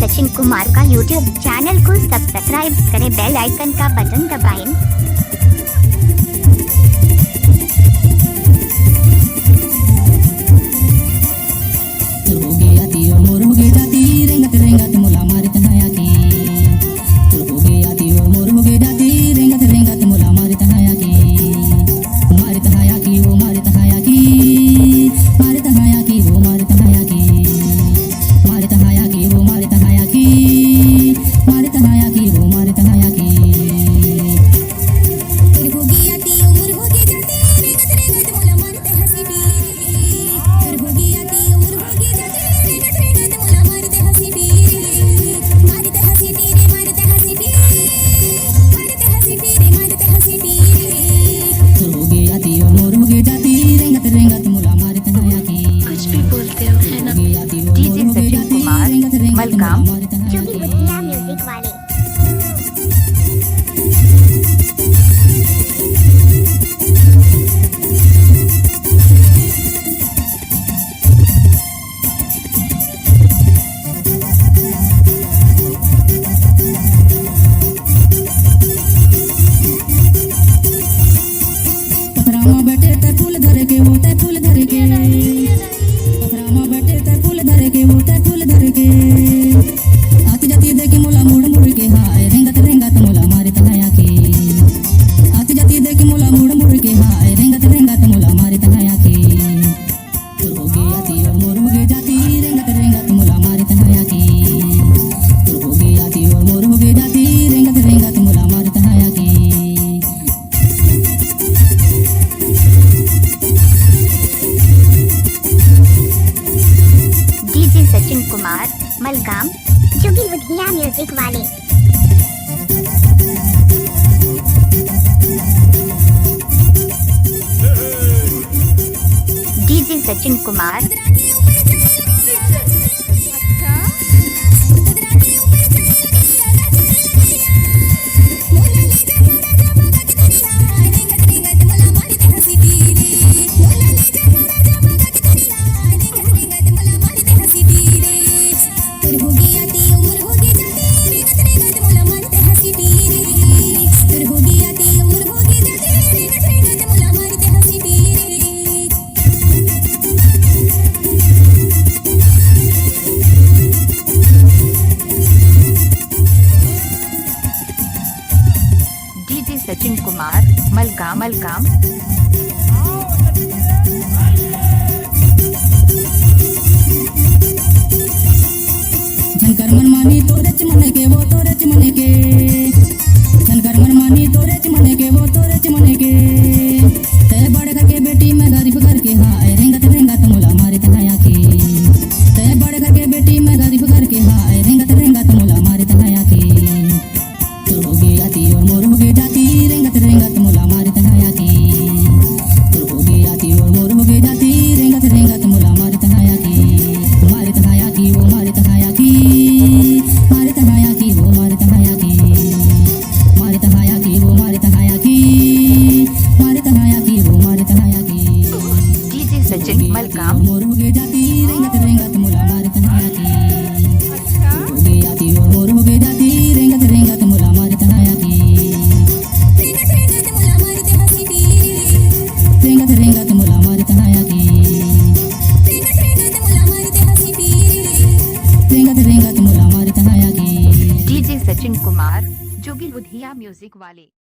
सचिन कुमार का YouTube channel को subscribe करें, बेल आइकन का बटन दबाएं। डीजे सचिन कुमार मलकाम जोगी बुधिया म्यूजिक वाले। बैठे ते फूल धर के वो ते फूल धर के बैठे ते फूल धर के वो ते फूल धर के आती जाती देखी मोला मुड़ मुड़ के हाय रेंगत रेंगत मोला मारे तनाया के आती जाती देखी मोला मुड़ मुड़ के हाय रेंगत रेंगत मोला मारे तनाया के तो हो गई आती और मोर हो गई जाती रेंगत रेंगत मोला मारे तनाया के तो हो गई आती और मोर हो गई जाती रेंगत रेंगत मोला मारे तनाया के। डीजे सचिन कुमार मलकाम जोगी बुधिया म्यूजिक वाले। डीजे सचिन कुमार सचिन कुमार मलकाम मलकाम झनकर मन मानी तोरे चमने के वो तोरे चमने के झनकर मन मानी तोरे चमने के वो तोरे चमने के ते बड़े घर के बेटी मैं गरीब घर के हाय रेंगत रेंगत मोला मारे तनाया के ते बड़े घर के बेटी मैं गरीब घर के हाय रेंगत रेंगत मोला मारे तनाया के तो हो गई आती और मोर हो गई जाती रेंगत रेंगत मोला मारे तनाया के तो हो गई आती और मोर हो गई जाती रेंगत रेंगत मोला मारे तनाया के मारे तनाया की वो मारे तनाया की मारे तनाया की वो मारे तनाया की मारे तनाया की वो मारे तनाया की मारे तनाया की वो मारे तनाया की। डीजे सचिन मलकाम मोर हो गई जाती रेंगत रेंगत मोला मारे तनाया की हो गई आती और मोर हो गई जाती रेंगत रेंगत मोला मारे तनाया की रेंगत रेंगत मोला मारे तनाया की रेंगत रेंगत मोला मारे तनाया की। डीजे सचिन कुमार जोगी बुधिया म्यूजिक वाले।